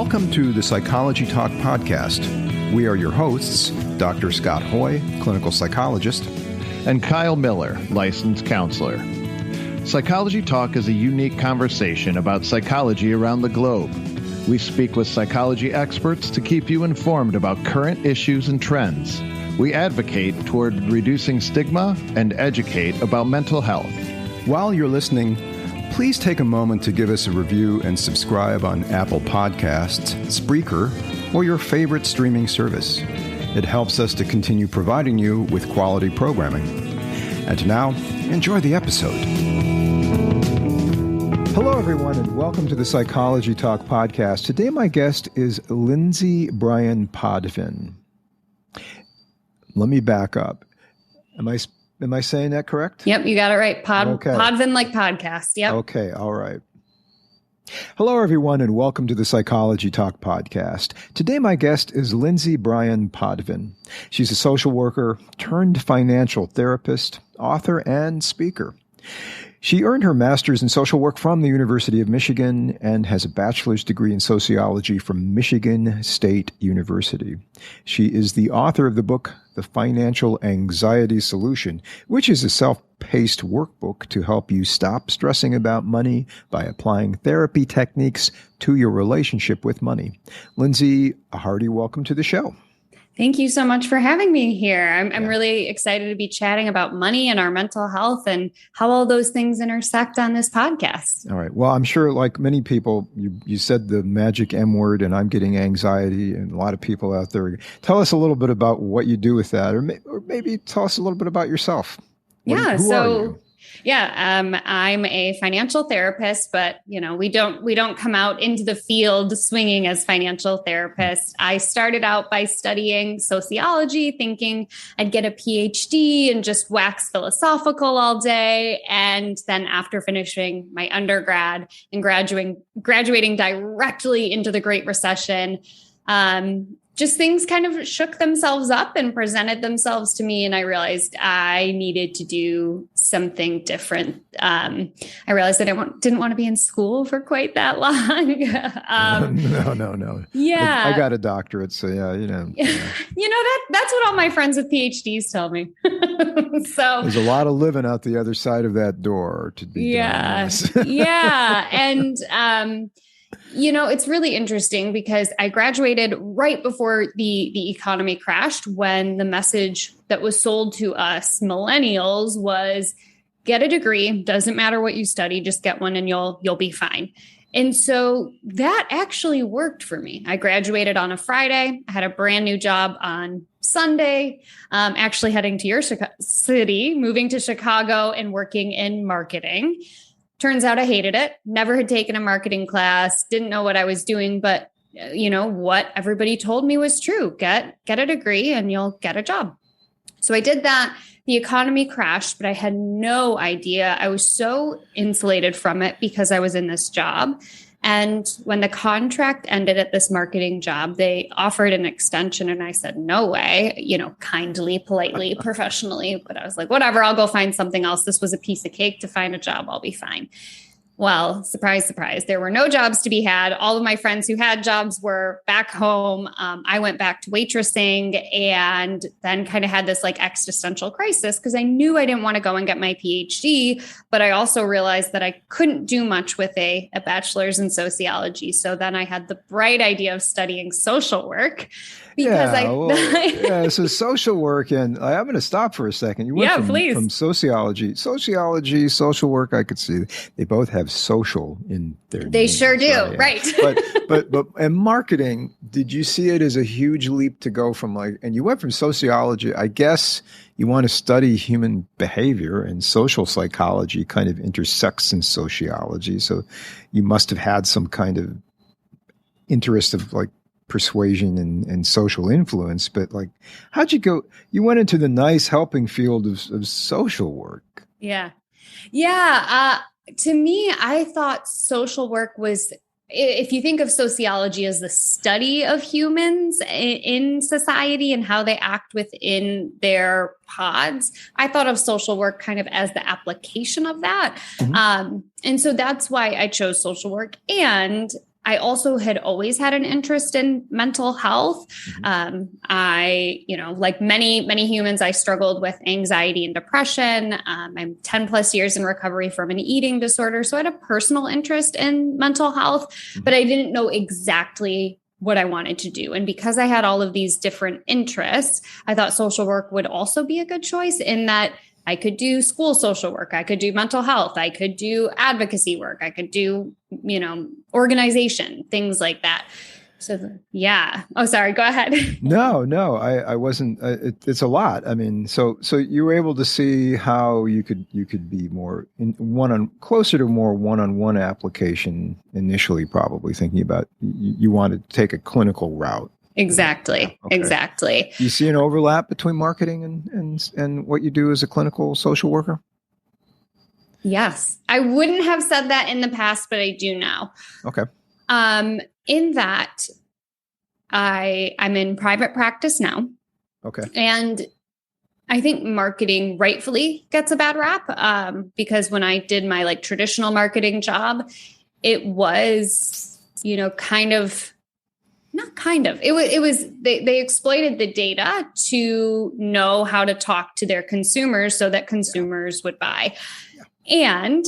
Welcome to the Psychology Talk podcast. We are your hosts, Dr. Scott Hoye, clinical psychologist, and Kyle Miller, licensed counselor. Psychology Talk is a unique conversation about psychology around the globe. We speak with psychology experts to keep you informed about current issues and trends. We advocate toward reducing stigma and educate about mental health. While you're listening, please take a moment to give us a review and subscribe on Apple Podcasts, Spreaker, or your favorite streaming service. It helps us to continue providing you with quality programming. And now, enjoy the episode. Hello, everyone, and welcome to the Psychology Talk podcast. Today, my guest is Lindsay Bryan-Podvin. Let me back up. Am I saying that correct? Yep, you got it right. Okay. Podvin like podcast. Yep. Okay, all right. Hello, everyone, and welcome to the Psychology Talk podcast. Today, my guest is Lindsay Bryan-Podvin. She's a social worker turned financial therapist, author, and speaker. She earned her master's in social work from the University of Michigan and has a bachelor's degree in sociology from Michigan State University. She is the author of the book, The Financial Anxiety Solution, which is a self-paced workbook to help you stop stressing about money by applying therapy techniques to your relationship with money. Lindsay, a hearty welcome to the show. Thank you so much for having me here. I'm really excited to be chatting about money and our mental health and how all those things intersect on this podcast. All right. Well, I'm sure like many people, you said the magic M word and I'm getting anxiety, and a lot of people out there. Tell us a little bit about what you do with that, or maybe tell us a little bit about yourself. Who are you? I'm a financial therapist, but we don't come out into the field swinging as financial therapists. I started out by studying sociology, thinking I'd get a PhD and just wax philosophical all day. And then after finishing my undergrad and graduating directly into the Great Recession, just things kind of shook themselves up and presented themselves to me. And I realized I needed to do something different. I realized that I didn't want to be in school for quite that long. No. Yeah. I got a doctorate. So that's what all my friends with PhDs tell me. So there's a lot of living out the other side of that door to be done. Yeah. And, it's really interesting because I graduated right before the economy crashed, when the message that was sold to us millennials was get a degree. Doesn't matter what you study, just get one and you'll be fine. And so that actually worked for me. I graduated on a Friday. I had a brand new job on Sunday, actually heading to your city, moving to Chicago and working in marketing. Turns out I hated it. Never had taken a marketing class, didn't know what I was doing, but what everybody told me was true. Get a degree and you'll get a job. So I did that. The economy crashed, but I had no idea. I was so insulated from it because I was in this job. And when the contract ended at this marketing job, they offered an extension and I said, no way, kindly, politely, professionally. But I was like, whatever, I'll go find something else. This was a piece of cake to find a job. I'll be fine. Well, surprise, surprise, there were no jobs to be had. All of my friends who had jobs were back home. I went back to waitressing and then kind of had this existential crisis because I knew I didn't want to go and get my PhD, but I also realized that I couldn't do much with a bachelor's in sociology. So then I had the bright idea of studying social work. So social work, and I'm going to stop for a second. You went from sociology, social work. I could see they both have social in their They names, sure do, right? but and marketing. Did you see it as a huge leap to go from and you went from sociology? I guess you want to study human behavior, and social psychology kind of intersects in sociology. So you must have had some kind of interest of persuasion and social influence, but how'd you go? You went into the nice helping field of social work. Yeah. To me, I thought social work was, if you think of sociology as the study of humans in society and how they act within their pods, I thought of social work kind of as the application of that. Mm-hmm. And so that's why I chose social work. And I also had always had an interest in mental health. Like many humans, I struggled with anxiety and depression. I'm 10 plus years in recovery from an eating disorder. So I had a personal interest in mental health, but I didn't know exactly what I wanted to do. And because I had all of these different interests, I thought social work would also be a good choice in that I could do school social work. I could do mental health. I could do advocacy work. I could do, organization, things like that. So, yeah. Oh, sorry. Go ahead. No, I wasn't. It's a lot. I mean, so you were able to see how you could be more closer to more one-on-one application initially, probably thinking about you wanted to take a clinical route. Exactly. Okay. Exactly. Do you see an overlap between marketing and what you do as a clinical social worker? Yes. I wouldn't have said that in the past, but I do now. Okay. In that I'm in private practice now. Okay. And I think marketing rightfully gets a bad rap, because when I did my traditional marketing job, it was, they exploited the data to know how to talk to their consumers so that consumers would buy. And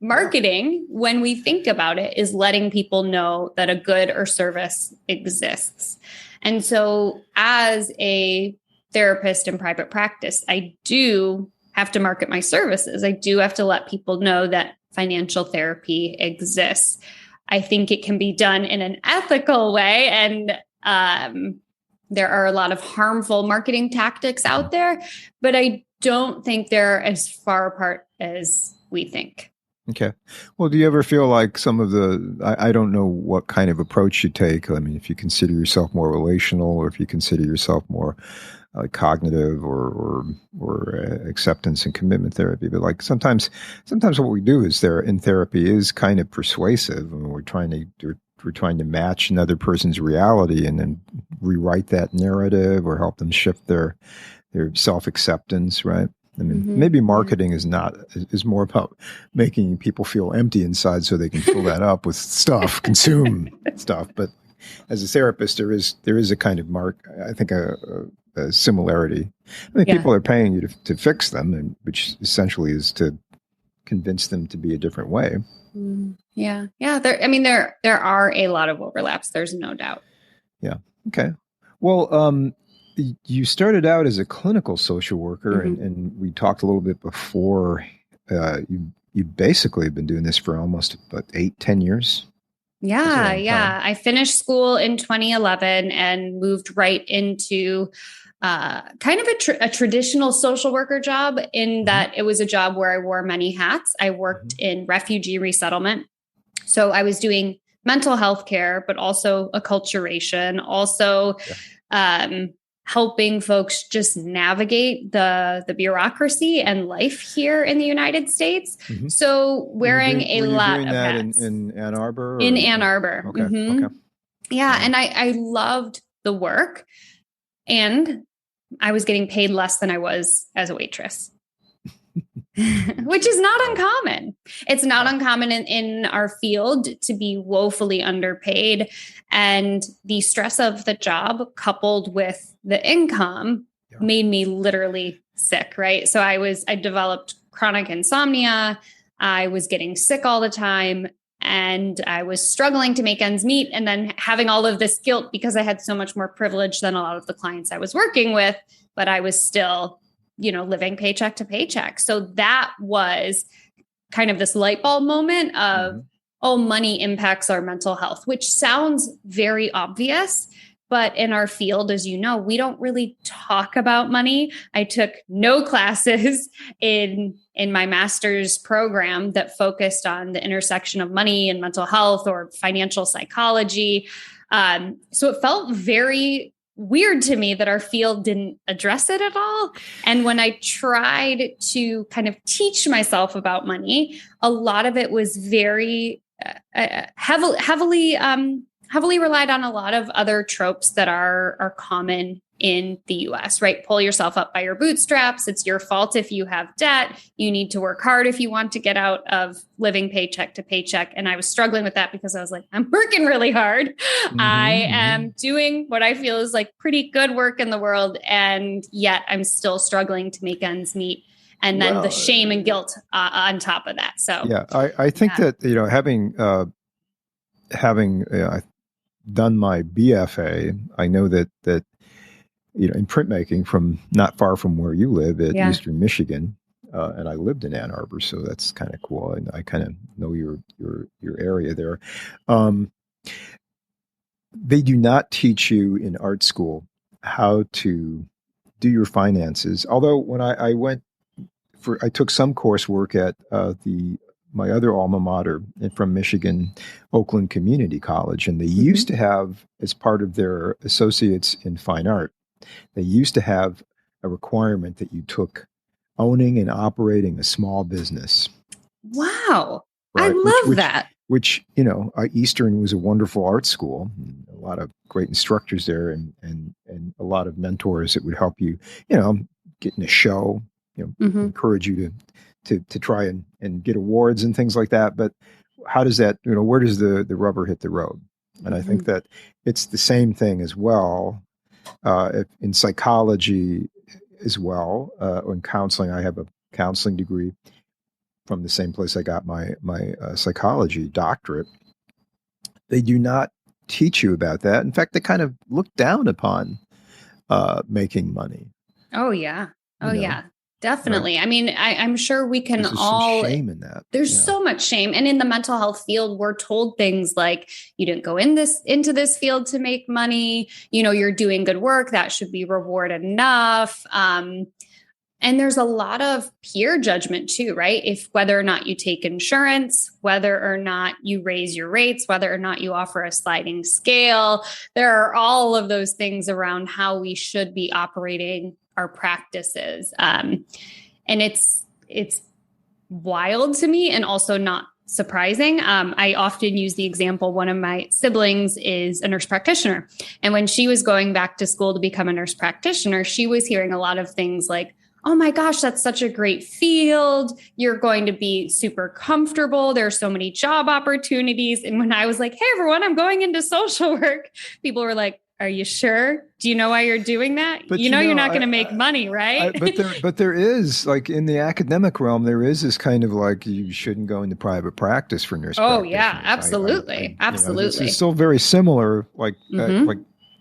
marketing, when we think about it, is letting people know that a good or service exists. And so as a therapist in private practice, I do have to market my services. I do have to let people know that financial therapy exists. I think it can be done in an ethical way. And there are a lot of harmful marketing tactics out there, but I don't think they're as far apart as we think. Okay. Well, do you ever feel like some of I don't know what kind of approach you take. I mean, if you consider yourself more relational or if you consider yourself more cognitive or acceptance and commitment therapy, but sometimes what we do is in therapy is kind of persuasive, and we're trying to match another person's reality and then rewrite that narrative or help them shift their self-acceptance, right? I mean, maybe marketing is more about making people feel empty inside so they can fill that up with stuff, consume stuff. But as a therapist, there is a kind of a similarity. I mean, people are paying you to fix them, and which essentially is to convince them to be a different way. Yeah. There are a lot of overlaps. There's no doubt. Yeah. Okay. Well, you started out as a clinical social worker, and we talked a little bit before. You basically have been doing this for almost 8-10 years. Yeah. I finished school in 2011 and moved right into kind of a traditional social worker job in that it was a job where I wore many hats. I worked in refugee resettlement. So I was doing mental health care, but also acculturation, also helping folks just navigate the bureaucracy and life here in the United States. So wearing a lot of hats. In Ann Arbor? In Ann Arbor. Okay. Okay. Yeah. And I loved the work, and I was getting paid less than I was as a waitress. Which is not uncommon. It's not uncommon in our field to be woefully underpaid. And the stress of the job coupled with the income made me literally sick, right? So I developed chronic insomnia. I was getting sick all the time, and I was struggling to make ends meet, and then having all of this guilt because I had so much more privilege than a lot of the clients I was working with, but I was still living paycheck to paycheck. So that was kind of this light bulb moment of, money impacts our mental health, which sounds very obvious. But in our field, as you know, we don't really talk about money. I took no classes in my master's program that focused on the intersection of money and mental health or financial psychology. So it felt very weird to me that our field didn't address it at all. And when I tried to kind of teach myself about money, a lot of it was very heavily relied on a lot of other tropes that are common in the US, right? Pull yourself up by your bootstraps. It's your fault if you have debt. You need to work hard if you want to get out of living paycheck to paycheck. And I was struggling with that because I was like, I'm working really hard. I am doing what I feel is like pretty good work in the world. And yet I'm still struggling to make ends meet. And then the shame and guilt on top of that. So yeah, I think that, having done my BFA, I know that in printmaking from not far from where you live at Eastern Michigan, and I lived in Ann Arbor, so that's kind of cool. And I kind of know your area there. They do not teach you in art school how to do your finances. Although when I took some coursework at my other alma mater from Michigan, Oakland Community College, and they used to have, as part of their associates in fine art, they used to have a requirement that you took owning and operating a small business. Wow. Right? I love that. Which, Eastern was a wonderful art school, a lot of great instructors there and a lot of mentors that would help you, get in a show, encourage you to try and get awards and things like that. But how does that, where does the rubber hit the road? And I think that it's the same thing as well in psychology as well, or in counseling. I have a counseling degree from the same place I got my psychology doctorate. They do not teach you about that. In fact, they kind of look down upon making money. Oh, yeah. Oh, yeah. Definitely. Right. I mean, I'm sure we can There's all. Some shame in that. There's so much shame, and in the mental health field, we're told things like, "You didn't go into this field to make money. You're doing good work. That should be reward enough." And there's a lot of peer judgment too, right? If whether or not you take insurance, whether or not you raise your rates, whether or not you offer a sliding scale, there are all of those things around how we should be operating our practices. And it's wild to me and also not surprising. I often use the example, one of my siblings is a nurse practitioner. And when she was going back to school to become a nurse practitioner, she was hearing a lot of things like, oh my gosh, that's such a great field. You're going to be super comfortable. There are so many job opportunities. And when I was like, hey, everyone, I'm going into social work, people were like, are you sure? Do you know why you're doing that? But you're not going to make money, right? But there is, like, in the academic realm, there is this kind of like, you shouldn't go into private practice for nurse practitioners. Oh yeah, absolutely. Absolutely. It's still very similar. Like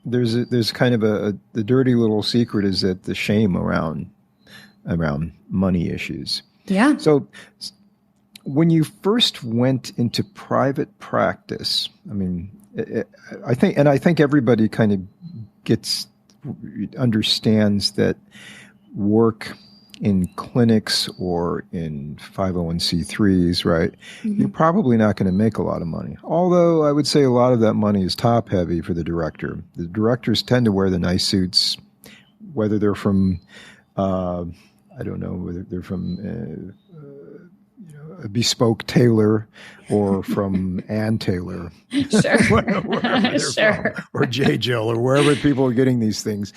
there's kind of the dirty little secret is that the shame around money issues. Yeah. So when you first went into private practice, I mean, I think everybody kind of understands that work in clinics or in 501c3s, right? You're probably not going to make a lot of money. Although I would say a lot of that money is top heavy for the director. The directors tend to wear the nice suits, whether they're from, I don't know, whether they're from a bespoke tailor or from Ann Taylor. Sure. wherever sure. From, or J. Jill or wherever people are getting these things.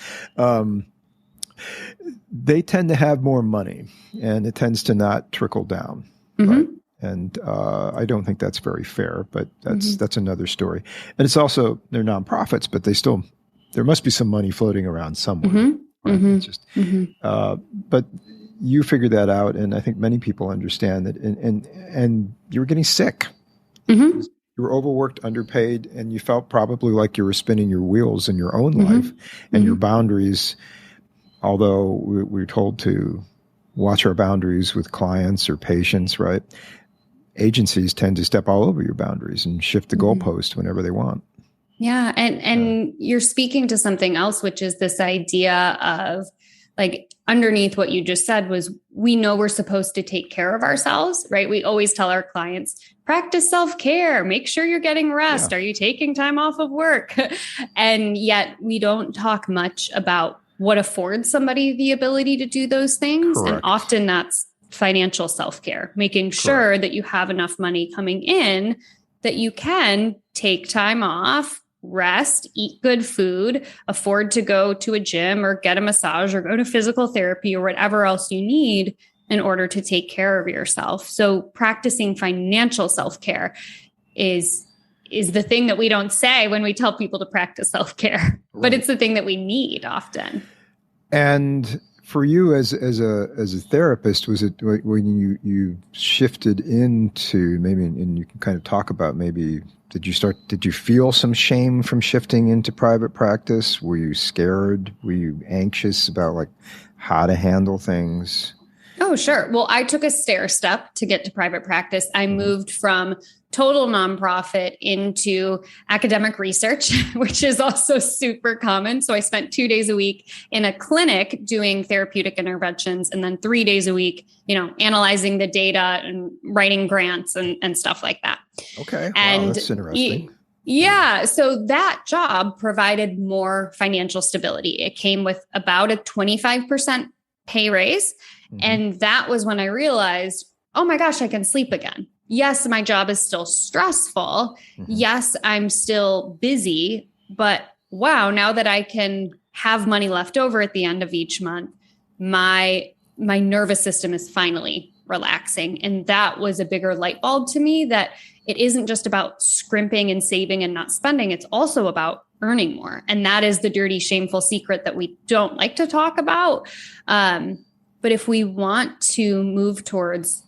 They tend to have more money and it tends to not trickle down. Right? And I don't think that's very fair, but that's another story. And it's also, they're nonprofits, but there must be some money floating around somewhere. Right? It's just, but you figured that out, and I think many people understand that. And you were getting sick. You were overworked, underpaid, and you felt probably like you were spinning your wheels in your own life, and your boundaries. Although we're told to watch our boundaries with clients or patients, right? Agencies tend to step all over your boundaries and shift the goalpost whenever they want. Yeah, and you're speaking to something else, which is this idea of, like, underneath what you just said was, we know we're supposed to take care of ourselves, right? We always tell our clients, practice self-care, make sure you're getting rest. Are you taking time off of work? And yet we don't talk much about what affords somebody the ability to do those things. Correct. And often that's financial self-care, making sure that you have enough money coming in that you can take time off, rest, eat good food, afford to go to a gym or get a massage or go to physical therapy or whatever else you need in order to take care of yourself. So practicing financial self-care is the thing that we don't say when we tell people to practice self-care, but it's the thing that we need often. And for you as a therapist, was it when you shifted into maybe, and you can kind of talk about maybe, did you feel some shame from shifting into private practice? Were you scared? Were you anxious about like how to handle things? Oh, sure. Well, I took a stair step to get to private practice. I moved from total nonprofit into academic research, which is also super common. So I spent 2 days a week in a clinic doing therapeutic interventions, and then 3 days a week, analyzing the data and writing grants and stuff like that. Okay. And wow, that's interesting. Yeah. So that job provided more financial stability. It came with about a 25% pay raise. Mm-hmm. And that was when I realized, oh my gosh, I can sleep again. Yes, my job is still stressful. Mm-hmm. Yes, I'm still busy, but wow, now that I can have money left over at the end of each month, my nervous system is finally relaxing. And that was a bigger light bulb to me, that it isn't just about scrimping and saving and not spending. It's also about earning more. And that is the dirty, shameful secret that we don't like to talk about. But if we want to move towards,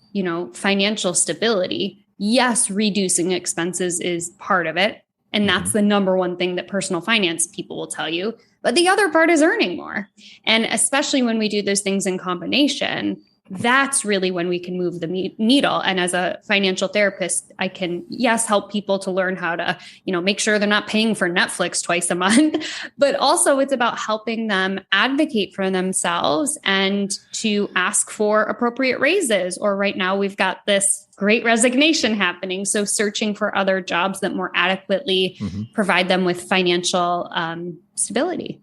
financial stability, yes, reducing expenses is part of it. And that's the number one thing that personal finance people will tell you. But the other part is earning more. And especially when we do those things in combination, that's really when we can move the needle. And as a financial therapist, I can, yes, help people to learn how to, make sure they're not paying for Netflix twice a month, but also it's about helping them advocate for themselves and to ask for appropriate raises. Or right now we've got this great resignation happening. So searching for other jobs that more adequately provide them with financial stability.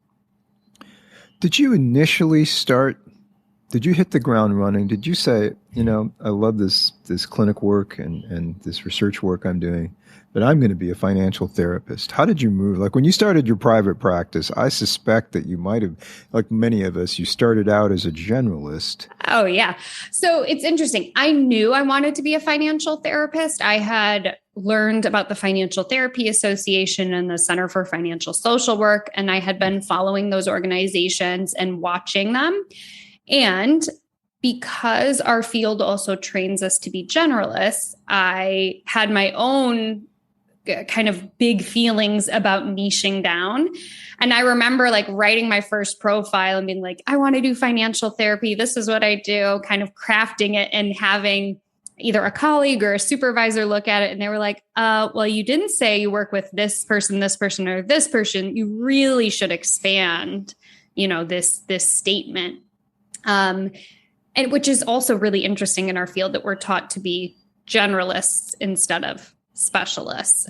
Did you initially did you hit the ground running? Did you say, I love this clinic work and this research work I'm doing, but I'm going to be a financial therapist? How did you move? Like when you started your private practice, I suspect that you might have, like many of us, you started out as a generalist. Oh, yeah. So it's interesting. I knew I wanted to be a financial therapist. I had learned about the Financial Therapy Association and the Center for Financial Social Work, and I had been following those organizations and watching them. And because our field also trains us to be generalists, I had my own kind of big feelings about niching down. And I remember like writing my first profile and being like, I want to do financial therapy. This is what I do, kind of crafting it and having either a colleague or a supervisor look at it. And they were like, well, you didn't say you work with this person, or this person. You really should expand, this statement. And which is also really interesting in our field, that we're taught to be generalists instead of specialists.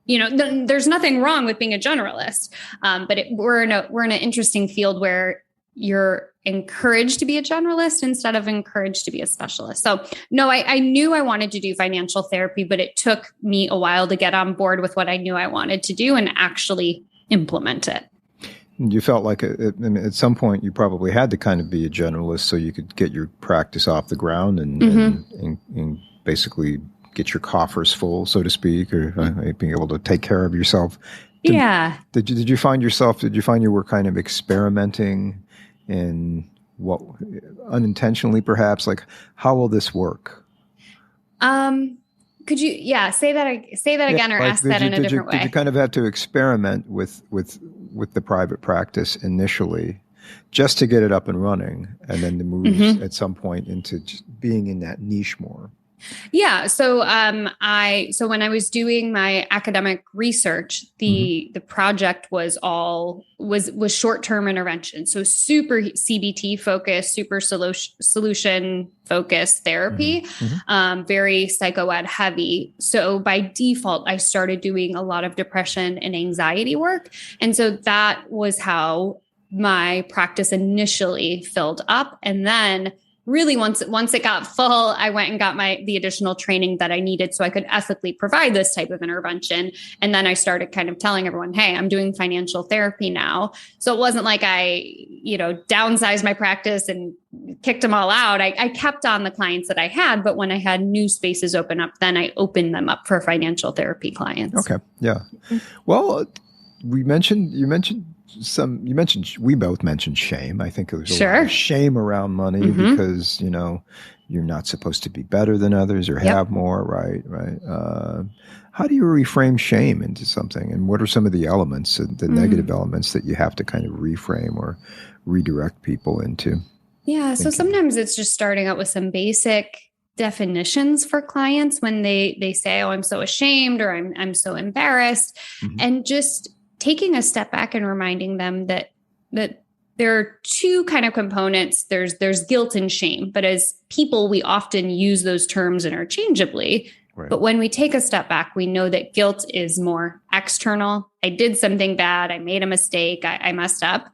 There's nothing wrong with being a generalist, but we're in an interesting field where you're encouraged to be a generalist instead of encouraged to be a specialist. So no, I knew I wanted to do financial therapy, but it took me a while to get on board with what I knew I wanted to do and actually implement it. You felt like at some point you probably had to kind of be a generalist so you could get your practice off the ground and basically get your coffers full, so to speak, or being able to take care of yourself. Did you find you were kind of experimenting in what, unintentionally perhaps, like how will this work? Could you, say that again, or ask that in a different way? Did you kind of have to experiment with the private practice initially, just to get it up and running, and then to move at some point into just being in that niche more? Yeah. So, when I was doing my academic research, the project was short-term intervention. So super CBT focused, super solution focused therapy, very psychoed heavy. So by default, I started doing a lot of depression and anxiety work. And so that was how my practice initially filled up. And then really once it got full, I went and got the additional training that I needed so I could ethically provide this type of intervention. And then I started kind of telling everyone, hey, I'm doing financial therapy now. So it wasn't like I, downsized my practice and kicked them all out. I kept on the clients that I had, but when I had new spaces open up, then I opened them up for financial therapy clients. Okay. Yeah. Well, we both mentioned shame. I think there's a lot of shame around money because, you're not supposed to be better than others or have more, right? How do you reframe shame into something? And what are some of the elements, the negative elements that you have to kind of reframe or redirect people into? Yeah. So sometimes it's just starting out with some basic definitions for clients when they say, oh, I'm so ashamed or I'm so embarrassed, and just taking a step back and reminding them that there are two kind of components. There's guilt and shame, but as people, we often use those terms interchangeably. Right. But when we take a step back, we know that guilt is more external. I did something bad. I made a mistake. I messed up.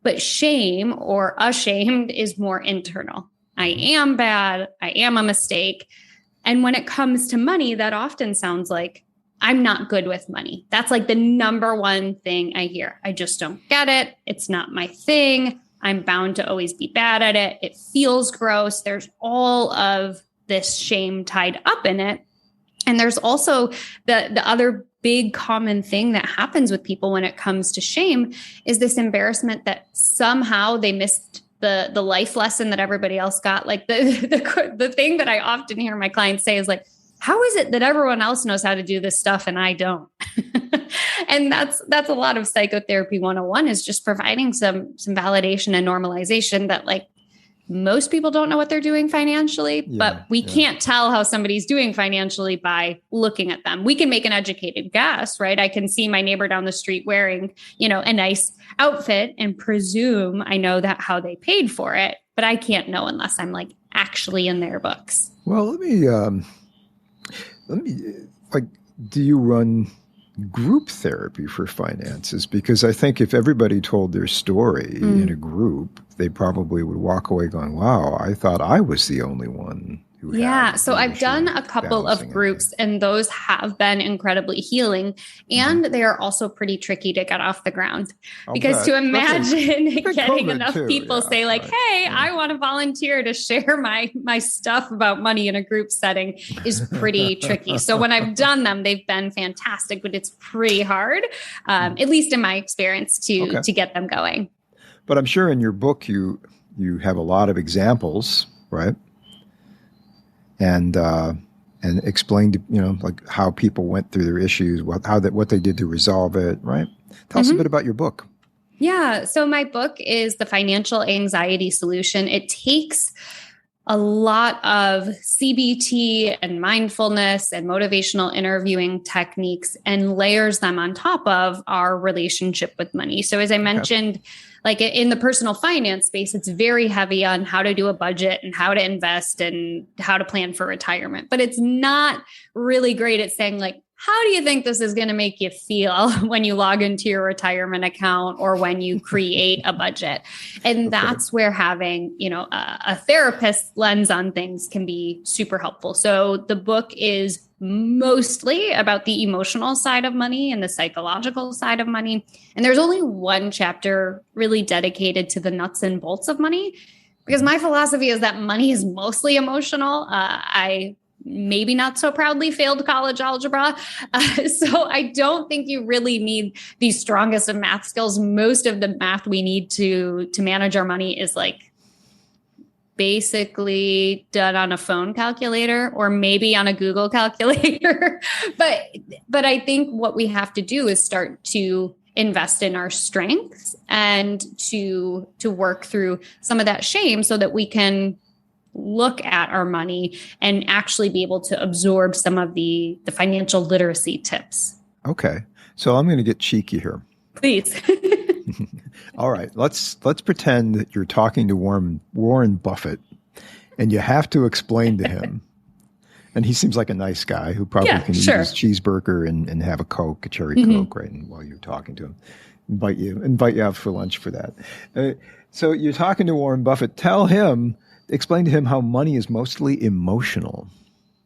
But shame or ashamed is more internal. I am bad. I am a mistake. And when it comes to money, that often sounds like I'm not good with money. That's like the number one thing I hear. I just don't get it. It's not my thing. I'm bound to always be bad at it. It feels gross. There's all of this shame tied up in it. And there's also the other big common thing that happens with people when it comes to shame is this embarrassment that somehow they missed the life lesson that everybody else got. Like the thing that I often hear my clients say is like, how is it that everyone else knows how to do this stuff and I don't? And that's a lot of psychotherapy 101 is just providing some validation and normalization that like most people don't know what they're doing financially, but we can't tell how somebody's doing financially by looking at them. We can make an educated guess, right? I can see my neighbor down the street wearing, a nice outfit and presume I know that how they paid for it, but I can't know unless I'm like actually in their books. Well, let me do you run group therapy for finances? Because I think if everybody told their story in a group, they probably would walk away going, wow, I thought I was the only one who had. So I've done a couple of groups and those have been incredibly healing. And they are also pretty tricky to get off the ground because to imagine getting enough people say like, hey, I want to volunteer to share my stuff about money in a group setting is pretty tricky. So when I've done them, they've been fantastic, but it's pretty hard, at least in my experience to get them going. But I'm sure in your book, you have a lot of examples, right? And explained, like how people went through their issues, what they did to resolve it, right? Tell us a bit about your book. Yeah. So my book is The Financial Anxiety Solution. It takes a lot of CBT and mindfulness and motivational interviewing techniques and layers them on top of our relationship with money. So as I mentioned, like in the personal finance space, it's very heavy on how to do a budget and how to invest and how to plan for retirement. But it's not really great at saying like, how do you think this is going to make you feel when you log into your retirement account or when you create a budget? And that's where having, a therapist lens on things can be super helpful. So the book is mostly about the emotional side of money and the psychological side of money. And there's only one chapter really dedicated to the nuts and bolts of money, because my philosophy is that money is mostly emotional. I maybe not so proudly failed college algebra. So I don't think you really need the strongest of math skills. Most of the math we need to manage our money is like basically done on a phone calculator or maybe on a Google calculator. But I think what we have to do is start to invest in our strengths and to work through some of that shame so that we can look at our money and actually be able to absorb some of the financial literacy tips. Okay. So I'm going to get cheeky here. Please. All right. Let's pretend that you're talking to Warren Buffett and you have to explain to him. And he seems like a nice guy who probably can eat his cheeseburger and have a Coke, a cherry Coke, right? And while you're talking to him, invite you out for lunch for that. So you're talking to Warren Buffett. Tell him explain to him how money is mostly emotional.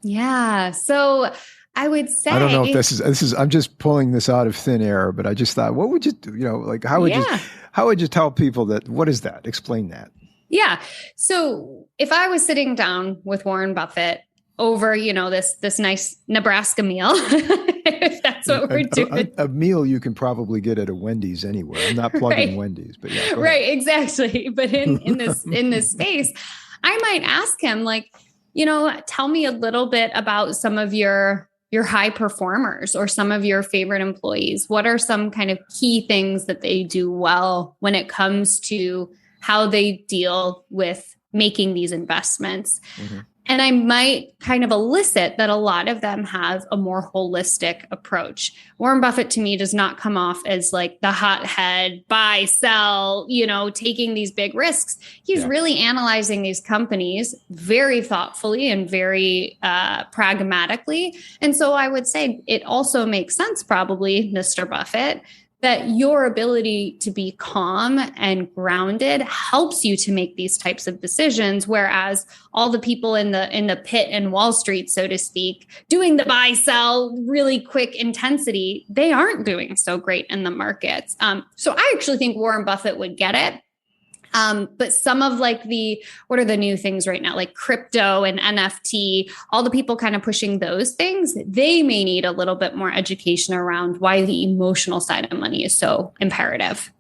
Yeah. So I would say, I don't know if this is, I'm just pulling this out of thin air, but I just thought, what would you do? Like, how would you tell people that, what is that? Explain that. Yeah. So if I was sitting down with Warren Buffett over, this nice Nebraska meal, if that's what we're doing. A meal you can probably get at a Wendy's anywhere. I'm not plugging Wendy's, but yeah. Right. Exactly. But in this space, I might ask him, like, tell me a little bit about some of your high performers or some of your favorite employees. What are some kind of key things that they do well when it comes to how they deal with making these investments? Mm-hmm. And I might kind of elicit that a lot of them have a more holistic approach. Warren Buffett, to me, does not come off as like the hothead, buy, sell, taking these big risks. He's really analyzing these companies very thoughtfully and very pragmatically. And so I would say it also makes sense, probably, Mr. Buffett, that your ability to be calm and grounded helps you to make these types of decisions. Whereas all the people in the pit and Wall Street, so to speak, doing the buy, sell, really quick intensity, they aren't doing so great in the markets. So I actually think Warren Buffett would get it. But some of what are the new things right now, like crypto and NFT, all the people kind of pushing those things, they may need a little bit more education around why the emotional side of money is so imperative.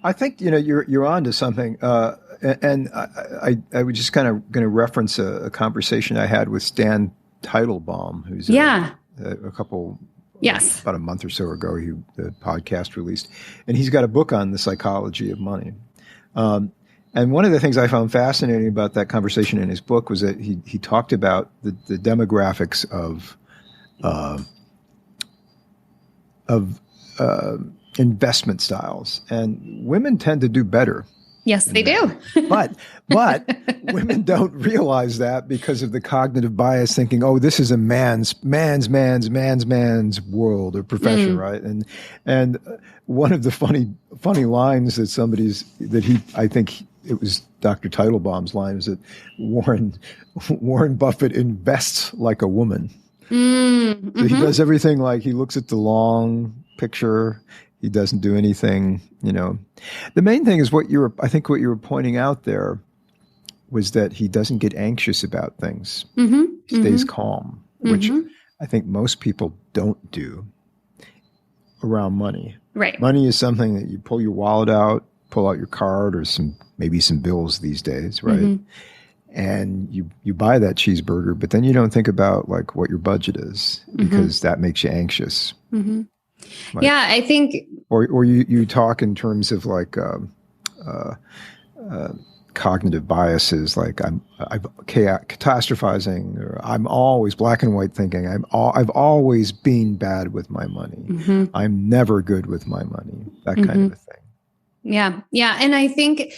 I think, you're on to something. And I was just kind of going to reference a conversation I had with Stan Teitelbaum, who's a couple, about a month or so ago, the podcast released, and he's got a book on the psychology of money. And one of the things I found fascinating about that conversation in his book was that he talked about the demographics of investment styles, and women tend to do better. Yes, they do. But women don't realize that because of the cognitive bias, thinking, "Oh, this is a man's world or profession," right? And one of the funny lines I think it was Dr. Teitelbaum's line, is that Warren Buffett invests like a woman. Mm-hmm. So he does everything, like he looks at the long picture. He doesn't do anything, The main thing is what you were pointing out there was that he doesn't get anxious about things. Mm-hmm. He stays calm, which I think most people don't do around money. Right. Money is something that you pull your wallet out, pull out your card, or maybe some bills these days, right? Mm-hmm. And you buy that cheeseburger, but then you don't think about like what your budget is, because that makes you anxious. Mm-hmm. Like, I think, or you talk in terms of like cognitive biases, like I'm catastrophizing, or I'm always black and white thinking. I've always been bad with my money. Mm-hmm. I'm never good with my money. That kind of a thing. Yeah. Yeah. And I think,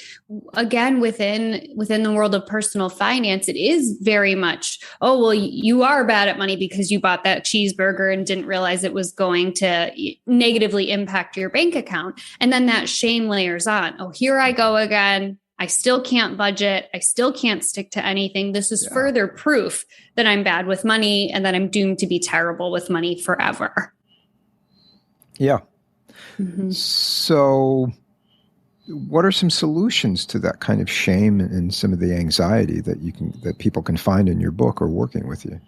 again, within the world of personal finance, it is very much, oh, well, you are bad at money because you bought that cheeseburger and didn't realize it was going to negatively impact your bank account. And then that shame layers on. Oh, here I go again. I still can't budget. I still can't stick to anything. This is further proof that I'm bad with money and that I'm doomed to be terrible with money forever. Yeah. Mm-hmm. So what are some solutions to that kind of shame and some of the anxiety that people can find in your book or working with you?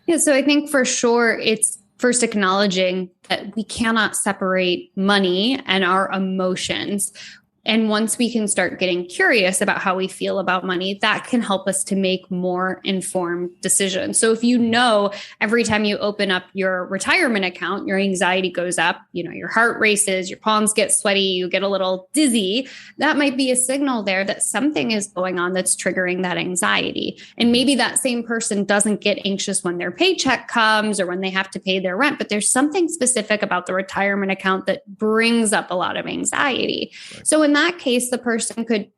Yeah, so I think for sure it's first acknowledging that we cannot separate money and our emotions. And once we can start getting curious about how we feel about money, that can help us to make more informed decisions. So if every time you open up your retirement account, your anxiety goes up, your heart races, your palms get sweaty, you get a little dizzy, that might be a signal there that something is going on that's triggering that anxiety. And maybe that same person doesn't get anxious when their paycheck comes or when they have to pay their rent, but there's something specific about the retirement account that brings up a lot of anxiety. Right. So in that case, the person could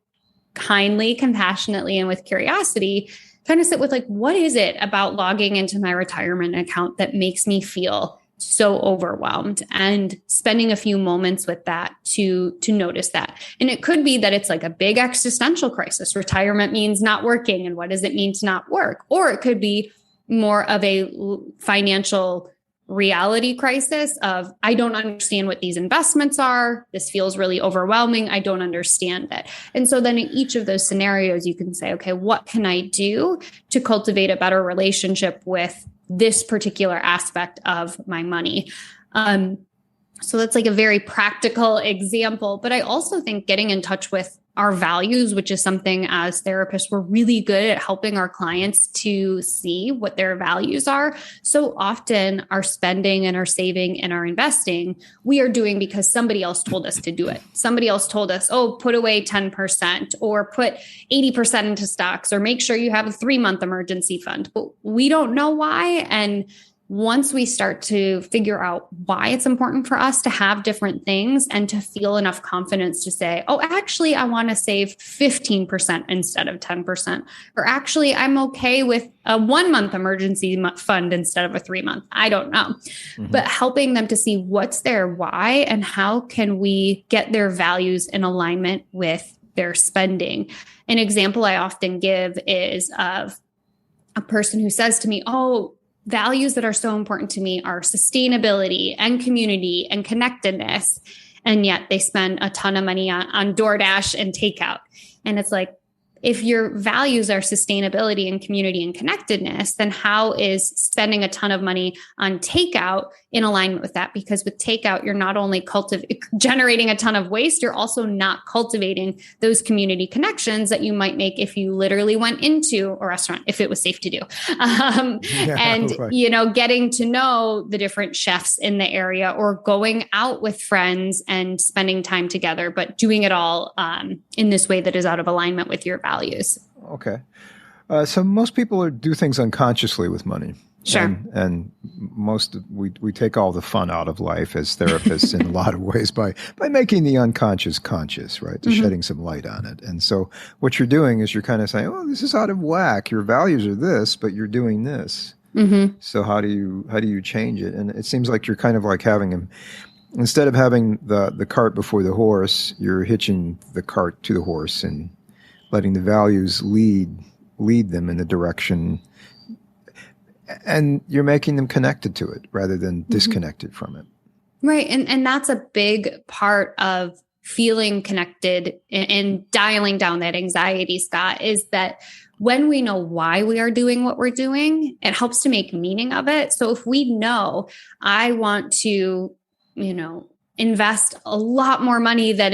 kindly, compassionately, and with curiosity kind of sit with like, what is it about logging into my retirement account that makes me feel so overwhelmed, and spending a few moments with that to notice that. And it could be that it's like a big existential crisis. Retirement means not working. And what does it mean to not work? Or it could be more of a financial reality crisis of, I don't understand what these investments are. This feels really overwhelming. I don't understand it. And so then in each of those scenarios, you can say, okay, what can I do to cultivate a better relationship with this particular aspect of my money? So that's like a very practical example. But I also think getting in touch with our values, which is something as therapists, we're really good at helping our clients to see what their values are. So often our spending and our saving and our investing, we are doing because somebody else told us to do it. Somebody else told us, oh, put away 10% or put 80% into stocks or make sure you have a 3-month emergency fund. But we don't know why. And once we start to figure out why it's important for us to have different things and to feel enough confidence to say, oh, actually, I want to save 15% instead of 10%, or actually, I'm okay with a 1-month emergency fund instead of a 3-month. I don't know, but helping them to see what's their why and how can we get their values in alignment with their spending. An example I often give is of a person who says to me, oh, values that are so important to me are sustainability and community and connectedness. And yet they spend a ton of money on DoorDash and takeout. And it's like, if your values are sustainability and community and connectedness, then how is spending a ton of money on takeout in alignment with that? Because with takeout, you're not only generating a ton of waste, you're also not cultivating those community connections that you might make if you literally went into a restaurant, if it was safe to do. Getting to know the different chefs in the area or going out with friends and spending time together, but doing it all in this way that is out of alignment with your values. Okay. So most people do things unconsciously with money. Sure. And we take all the fun out of life as therapists in a lot of ways by making the unconscious conscious, right? To shedding some light on it. And so what you're doing is you're kind of saying, oh, this is out of whack. Your values are this, but you're doing this. So how do you change it? And it seems like you're kind of like instead of having the cart before the horse, you're hitching the cart to the horse and letting the values lead them in the direction, and you're making them connected to it rather than disconnected from it. Right. And that's a big part of feeling connected and dialing down that anxiety, Scott, is that when we know why we are doing what we're doing, it helps to make meaning of it. So if we know I want to, invest a lot more money than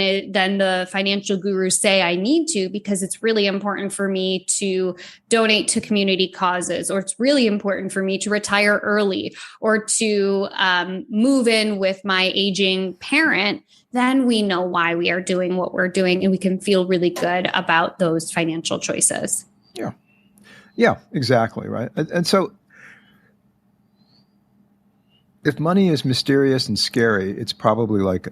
the financial gurus say I need to, because it's really important for me to donate to community causes, or it's really important for me to retire early, or to move in with my aging parent, then we know why we are doing what we're doing, and we can feel really good about those financial choices. Yeah, exactly. Right. And so if money is mysterious and scary, it's probably like,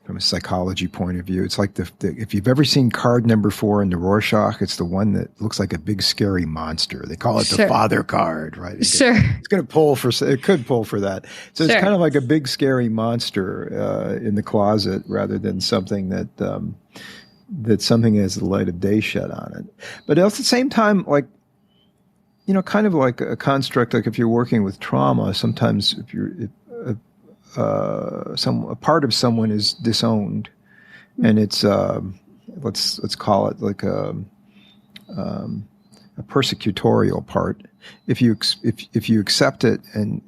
from a psychology point of view, it's like if you've ever seen card number 4 in the Rorschach, it's the one that looks like a big scary monster. They call it the father card, right? It's going to pull for, it could pull for that. So it's kind of like a big scary monster in the closet rather than something that something has the light of day shed on it. But at the same time, like, kind of like a construct, like if you're working with trauma, sometimes if a part of someone is disowned, and it's let's call it like a persecutorial part. If you accept it and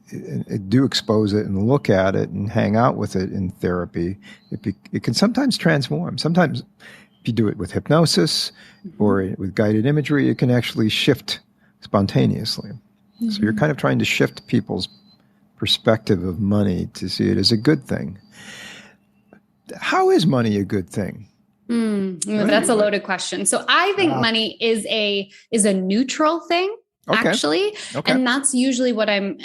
do expose it and look at it and hang out with it in therapy, it can sometimes transform. Sometimes if you do it with hypnosis or with guided imagery, it can actually shift spontaneously. So you're kind of trying to shift people's perspective of money to see it as a good thing. How is money a good thing? That's a loaded question. So I think money is a neutral thing, actually. Okay. And that's usually what I'm,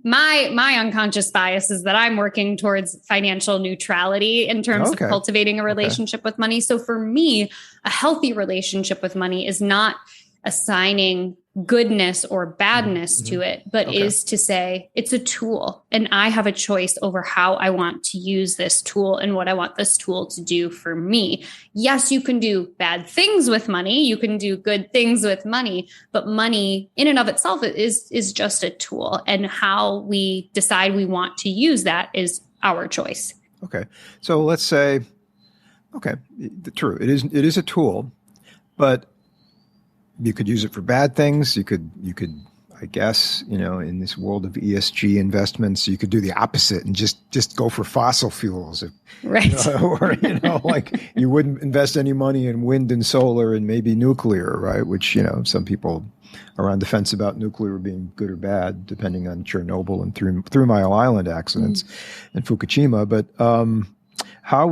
my unconscious bias is that I'm working towards financial neutrality in terms of cultivating a relationship with money. So for me, a healthy relationship with money is not assigning goodness or badness to it, but is to say it's a tool and I have a choice over how I want to use this tool and what I want this tool to do for me. Yes, you can do bad things with money. You can do good things with money, but money in and of itself is just a tool, and how we decide we want to use that is our choice. Okay. So let's say, true. It is a tool, but you could use it for bad things. You could, I guess, in this world of ESG investments, you could do the opposite and just go for fossil fuels. Right. Or, like you wouldn't invest any money in wind and solar and maybe nuclear, right? Which, some people are on the fence about nuclear being good or bad, depending on Chernobyl and Three Mile Island accidents and Fukushima. But how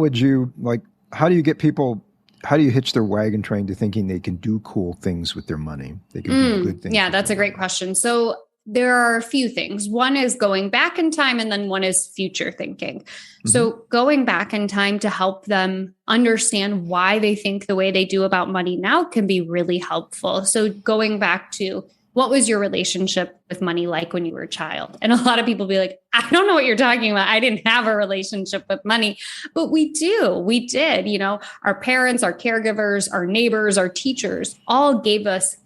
do you get people, how do you hitch their wagon train to thinking they can do cool things with their money? They can do good things. Yeah, that's a great question. So there are a few things. One is going back in time, and then one is future thinking. So going back in time to help them understand why they think the way they do about money now can be really helpful. So going back to, what was your relationship with money like when you were a child? And a lot of people be like, I don't know what you're talking about. I didn't have a relationship with money, but we did, our parents, our caregivers, our neighbors, our teachers all gave us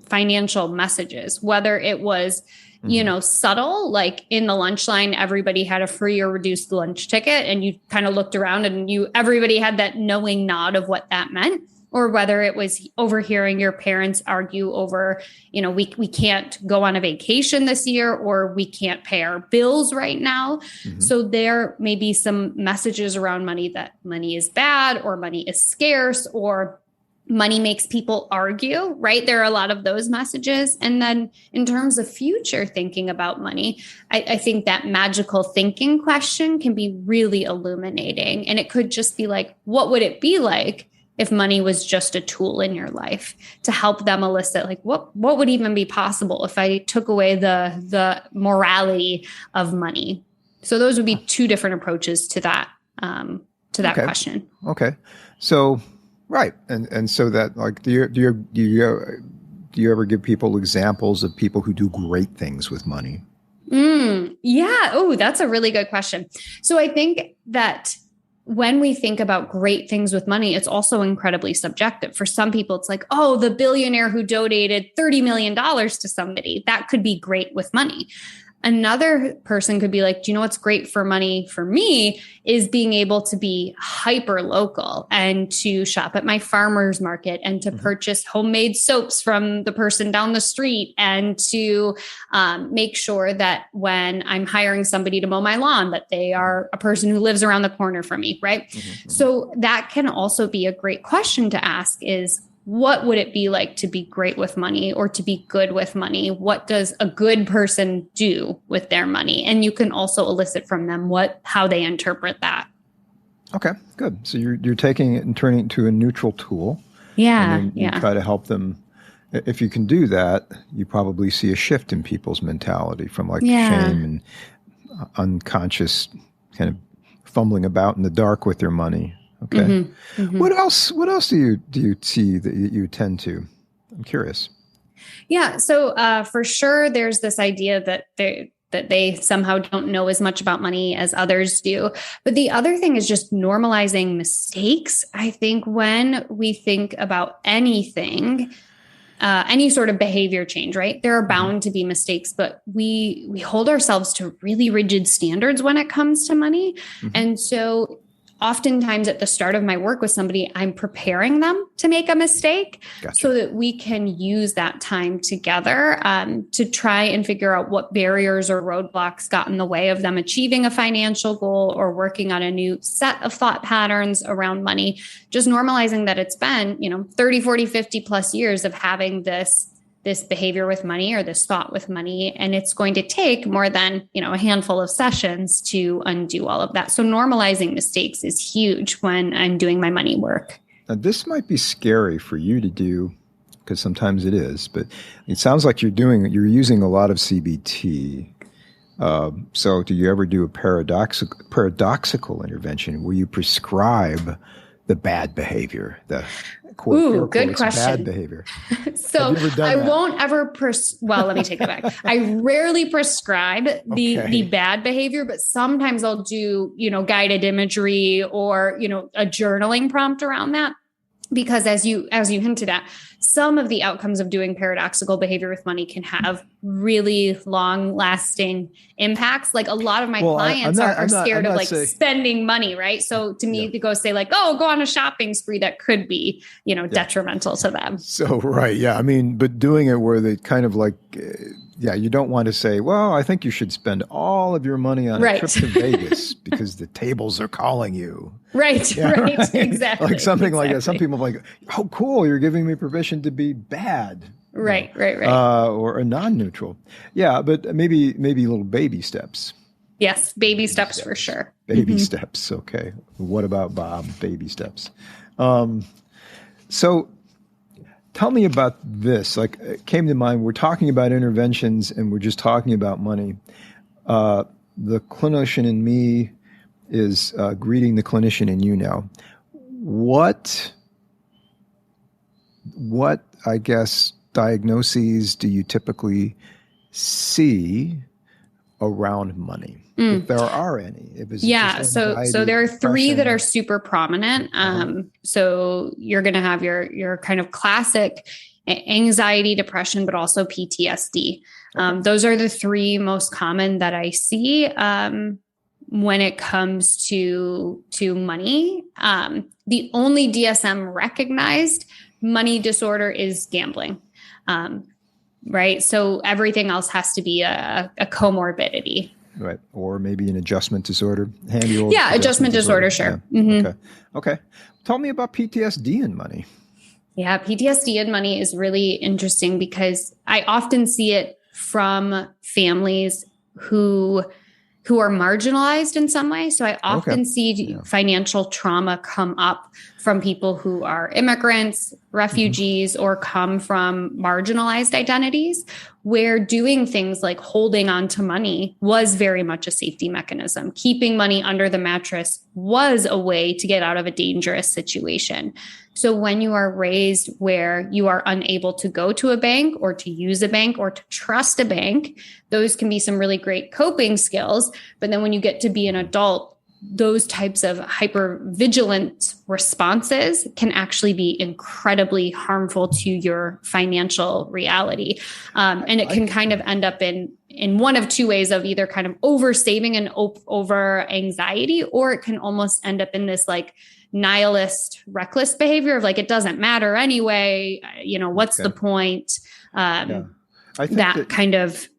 financial messages, whether it was, subtle, like in the lunch line, everybody had a free or reduced lunch ticket, and you kind of looked around and everybody had that knowing nod of what that meant. Or whether it was overhearing your parents argue over, we can't go on a vacation this year, or we can't pay our bills right now. So there may be some messages around money, that money is bad, or money is scarce, or money makes people argue, right? There are a lot of those messages. And then in terms of future thinking about money, I think that magical thinking question can be really illuminating. And it could just be like, what would it be like if money was just a tool in your life, to help them elicit, like, what would even be possible if I took away the morality of money? So those would be two different approaches to that question. Okay. So, right. And so that, like, do you ever give people examples of people who do great things with money? Yeah. Oh, that's a really good question. So I think that when we think about great things with money, it's also incredibly subjective. For some people, it's like, oh, the billionaire who donated $30 million to somebody, that could be great with money. Another person could be like, do you know what's great for money for me is being able to be hyper local and to shop at my farmer's market and to purchase homemade soaps from the person down the street, and to make sure that when I'm hiring somebody to mow my lawn, that they are a person who lives around the corner from me, right? So that can also be a great question to ask is, what would it be like to be great with money or to be good with money? What does a good person do with their money? And you can also elicit from them how they interpret that. Okay, good. So you're taking it and turning it into a neutral tool. Yeah. And then you try to help them. If you can do that, you probably see a shift in people's mentality from shame and unconscious kind of fumbling about in the dark with their money. Okay. What else do you see that you tend to? I'm curious. Yeah. So for sure, there's this idea that they somehow don't know as much about money as others do. But the other thing is just normalizing mistakes. I think when we think about anything, any sort of behavior change, right? There are bound to be mistakes, but we hold ourselves to really rigid standards when it comes to money. And so oftentimes at the start of my work with somebody, I'm preparing them to make a mistake so that we can use that time together to try and figure out what barriers or roadblocks got in the way of them achieving a financial goal or working on a new set of thought patterns around money. Just normalizing that it's been, 30, 40, 50 plus years of having this behavior with money or this thought with money. And it's going to take more than, a handful of sessions to undo all of that. So normalizing mistakes is huge when I'm doing my money work. Now, this might be scary for you to do, because sometimes it is, but it sounds like you're using a lot of CBT. So do you ever do a paradoxical intervention where you prescribe the bad behavior, the quote, Ooh, good quotes, question. bad behavior? So I won't ever, well, let me take it back. I rarely prescribe the bad behavior, but sometimes I'll do, guided imagery or, a journaling prompt around that. Because as you hinted at, some of the outcomes of doing paradoxical behavior with money can have really long lasting impacts. Like a lot of my clients are scared of spending money. Right. So to me to go say like, oh, go on a shopping spree, that could be, detrimental to them. So, right. Yeah. I mean, but doing it where they kind of like, you don't want to say, well, I think you should spend all of your money on a trip to Vegas because the tables are calling you. Right. Yeah, right. Exactly. Like something like that. Some people are like, oh, cool. You're giving me permission to be bad. Right. Right. Or a non-neutral. Yeah. But maybe little baby steps. Yes. Baby steps for sure. Baby steps. Okay. What about Bob? Baby steps. So tell me about this. Like, it came to mind, we're talking about interventions and we're just talking about money. The clinician in me is greeting the clinician in you now. What, I guess, diagnoses do you typically see around money? If there are any. So there are three that are super prominent. So you're going to have your kind of classic anxiety, depression, but also PTSD. Those are the three most common that I see when it comes to money. The only DSM recognized money disorder is gambling. Right. So everything else has to be a comorbidity. Right. Or maybe an adjustment disorder. Adjustment disorder. Sure. Yeah. Mm-hmm. Okay. Tell me about PTSD and money. Yeah. PTSD and money is really interesting because I often see it from families who are marginalized in some way. So I often see financial trauma come up from people who are immigrants, refugees, or come from marginalized identities, where doing things like holding on to money was very much a safety mechanism. Keeping money under the mattress was a way to get out of a dangerous situation. So when you are raised where you are unable to go to a bank or to use a bank or to trust a bank, those can be some really great coping skills. But then when you get to be an adult, those types of hypervigilant responses can actually be incredibly harmful to your financial reality. And it can kind of end up in one of two ways of either kind of over saving and over anxiety, or it can almost end up in this like nihilist, reckless behavior of like, it doesn't matter anyway. What's the point? I think that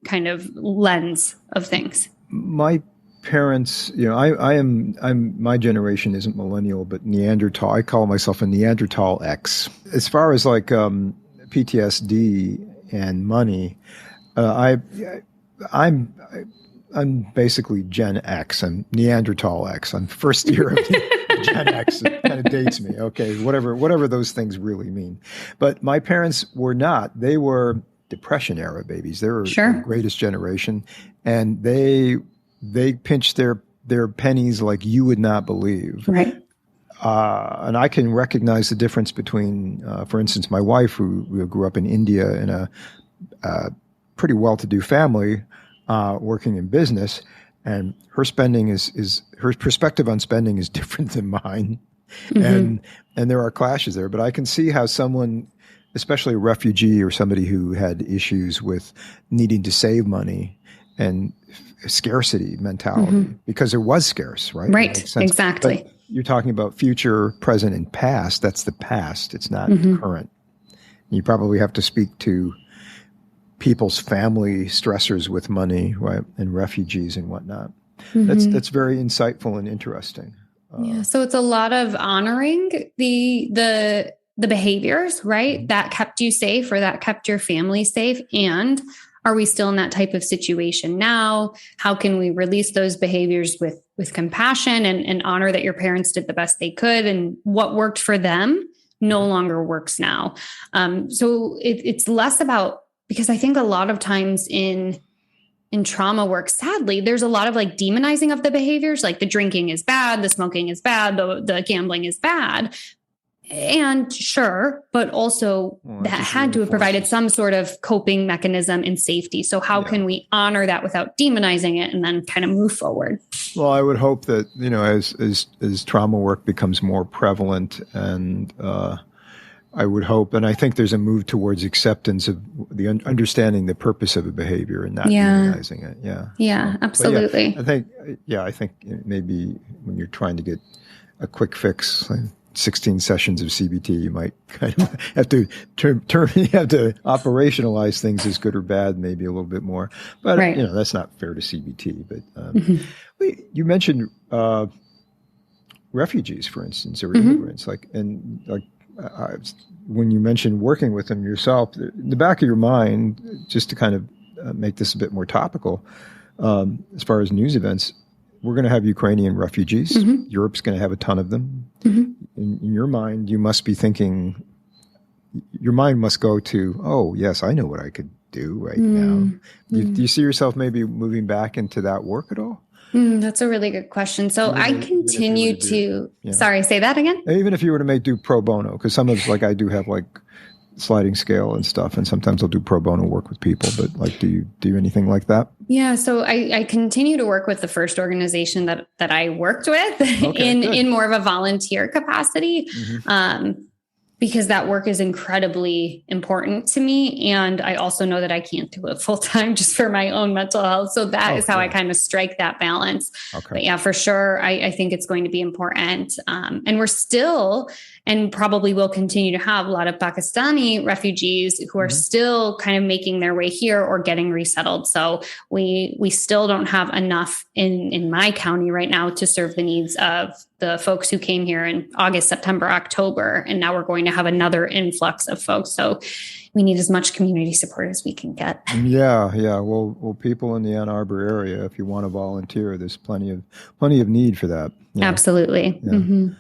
kind of lens of things. My parents, my generation isn't millennial, but Neanderthal. I call myself a Neanderthal X. As far as like PTSD and money, I'm basically Gen X. I'm Neanderthal X. I'm first year of Gen X. It kind of dates me. Okay, whatever those things really mean. But my parents were not. They were Depression era babies. They were the greatest generation, and they pinched their pennies like you would not believe. Right. And I can recognize the difference between, for instance, my wife, who grew up in India in a pretty well-to-do family, working in business, and her spending is her perspective on spending is different than mine, and there are clashes there. But I can see how someone, especially a refugee or somebody who had issues with needing to save money and scarcity mentality, because it was scarce, right? Right, exactly. But you're talking about future, present, and past. That's the past. It's not current. You probably have to speak to people's family stressors with money, right, and refugees and whatnot. That's very insightful and interesting. So it's a lot of honoring the behaviors, right, that kept you safe or that kept your family safe, and are we still in that type of situation now? How can we release those behaviors with compassion and honor that your parents did the best they could, and what worked for them no longer works now? So it's less about, because I think a lot of times in trauma work, sadly, there's a lot of like demonizing of the behaviors, like the drinking is bad, the smoking is bad, the gambling is bad. And sure, but also that had to have provided some sort of coping mechanism and safety. So how can we honor that without demonizing it and then kind of move forward? Well, I would hope that, as trauma work becomes more prevalent, and I would hope, and I think there's a move towards acceptance of the understanding the purpose of a behavior and not demonizing it. Yeah, absolutely. I think maybe when you're trying to get a quick fix, like 16 sessions of CBT, you might kind of have to you have to operationalize things as good or bad, maybe a little bit more. But that's not fair to CBT. But you mentioned refugees, for instance, or immigrants. When you mentioned working with them yourself, in the back of your mind, just to kind of make this a bit more topical, as far as news events, we're going to have Ukrainian refugees. Europe's going to have a ton of them. In your mind, you must be thinking, your mind must go to, oh, yes, I know what I could do right now. Do you see yourself maybe moving back into that work at all? That's a really good question. So I continue to sorry, say that again? Even if you were to do pro bono, because some of us, like I do have like sliding scale and stuff, and sometimes I'll do pro bono work with people, but like, do you do anything like that? Yeah, so I continue to work with the first organization that I worked with in more of a volunteer capacity, because that work is incredibly important to me. And I also know that I can't do it full time just for my own mental health. So that is how I kind of strike that balance. But yeah, for sure, I think it's going to be important. And we're still, and probably will continue to have, a lot of Pakistani refugees who are still kind of making their way here or getting resettled. So we still don't have enough in my county right now to serve the needs of the folks who came here in August, September, October. And now we're going to have another influx of folks. So we need as much community support as we can get. Yeah. Well, people in the Ann Arbor area, if you want to volunteer, there's plenty of need for that. Absolutely. Yeah.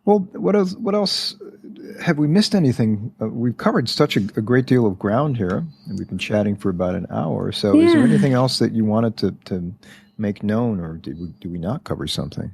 Well, what else? Have we missed anything? We've covered such a great deal of ground here, and we've been chatting for about an hour. So is there anything else that you wanted to make known, or do we not cover something?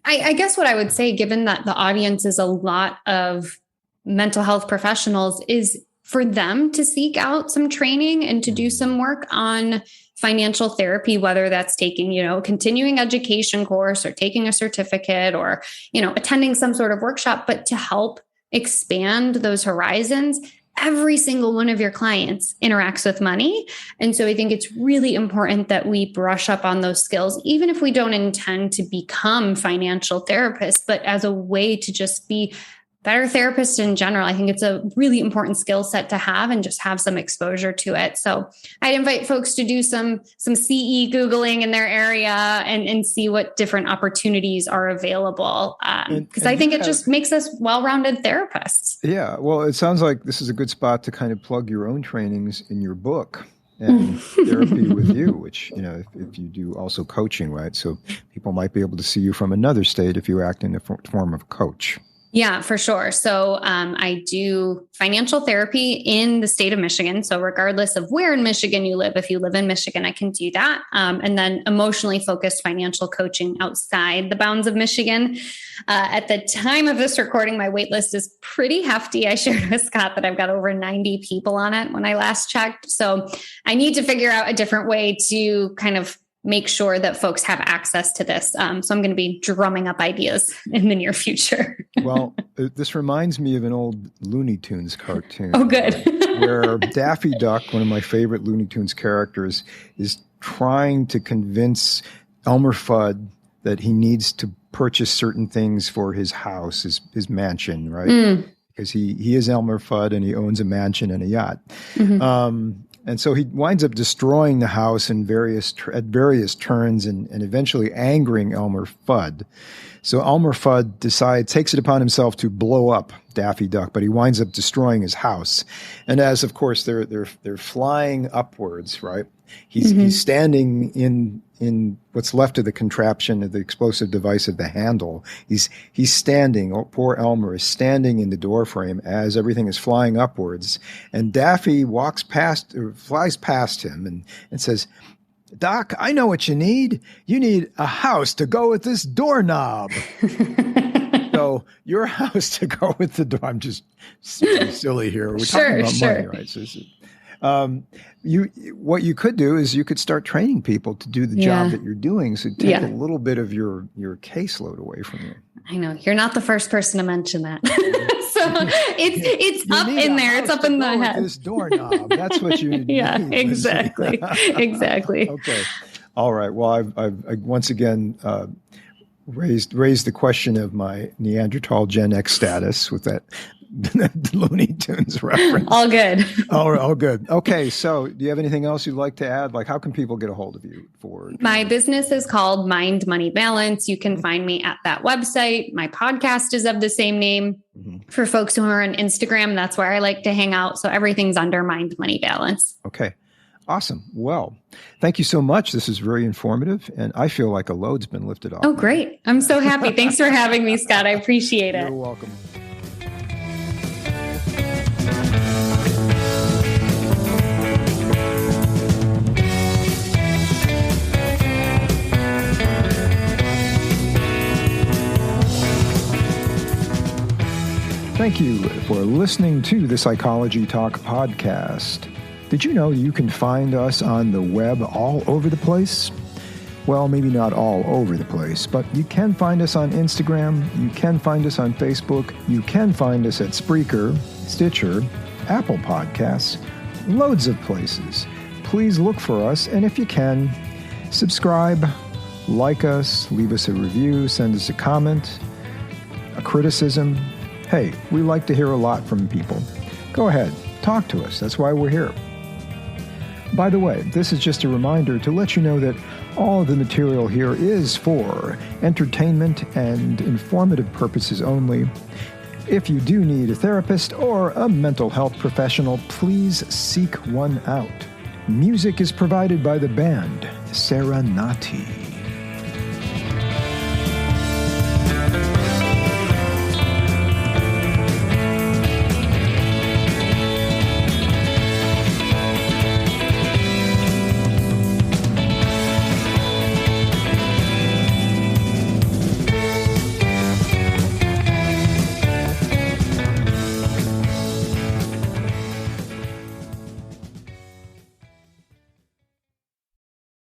I guess what I would say, given that the audience is a lot of mental health professionals, is for them to seek out some training and to do some work on financial therapy, whether that's taking, a continuing education course or taking a certificate or, attending some sort of workshop, but to help expand those horizons. Every single one of your clients interacts with money. And so I think it's really important that we brush up on those skills, even if we don't intend to become financial therapists, but as a way to just be better therapists in general. I think it's a really important skill set to have and just have some exposure to it. So I'd invite folks to do some CE Googling in their area and see what different opportunities are available. Because I think it just makes us well-rounded therapists. Yeah. Well, it sounds like this is a good spot to kind of plug your own trainings in your book and Therapy with You, which, if you do also coaching, right? So people might be able to see you from another state if you act in the form of coach. Yeah, for sure. So I do financial therapy in the state of Michigan. So regardless of where in Michigan you live, if you live in Michigan, I can do that. And then emotionally focused financial coaching outside the bounds of Michigan. At the time of this recording, my wait list is pretty hefty. I shared with Scott that I've got over 90 people on it when I last checked. So I need to figure out a different way to kind of make sure that folks have access to this. So I'm going to be drumming up ideas in the near future. Well, this reminds me of an old Looney Tunes cartoon. Oh, good. Where Daffy Duck, one of my favorite Looney Tunes characters, is trying to convince Elmer Fudd that he needs to purchase certain things for his house, his mansion, right? Because he is Elmer Fudd and he owns a mansion and a yacht. And so he winds up destroying the house at various turns and eventually angering Elmer Fudd. So Elmer Fudd takes it upon himself to blow up Daffy Duck, but he winds up destroying his house. And as, of course, they're flying upwards, right? He's standing in what's left of the contraption of the explosive device of the handle. He's standing, poor Elmer is standing in the doorframe as everything is flying upwards. And Daffy flies past him and says, "Doc, I know what you need. You need a house to go with this doorknob." So So your house to go with the door. I'm just silly here. We're talking about money, right? So this is, what you could do is you could start training people to do the job that you're doing. So take a little bit of your caseload away from you. I know you're not the first person to mention that. So it's up in there. It's up in the head. This doorknob. That's what you need. Yeah, exactly. Exactly. Okay. All right. Well, I've once again raised the question of my Neanderthal Gen X status with that Looney Tunes reference. All good. All good. Okay. So do you have anything else you'd like to add? Like, how can people get a hold of you for? My business is called Mind Money Balance. You can find me at that website. My podcast is of the same name. For folks who are on Instagram, that's where I like to hang out. So everything's under Mind Money Balance. Okay. Awesome. Well, thank you so much. This is very informative, and I feel like a load's been lifted off. Oh, great. I'm so happy. Thanks for having me, Scott. I appreciate it. You're welcome. Thank you for listening to the Psychology Talk podcast. Did you know you can find us on the web all over the place? Well, maybe not all over the place, but you can find us on Instagram, you can find us on Facebook, you can find us at Spreaker, Stitcher, Apple Podcasts, loads of places. Please look for us, and if you can, subscribe, like us, leave us a review, send us a comment, a criticism. Hey, we like to hear a lot from people. Go ahead, talk to us. That's why we're here. By the way, this is just a reminder to let you know that all of the material here is for entertainment and informative purposes only. If you do need a therapist or a mental health professional, please seek one out. Music is provided by the band Serenati.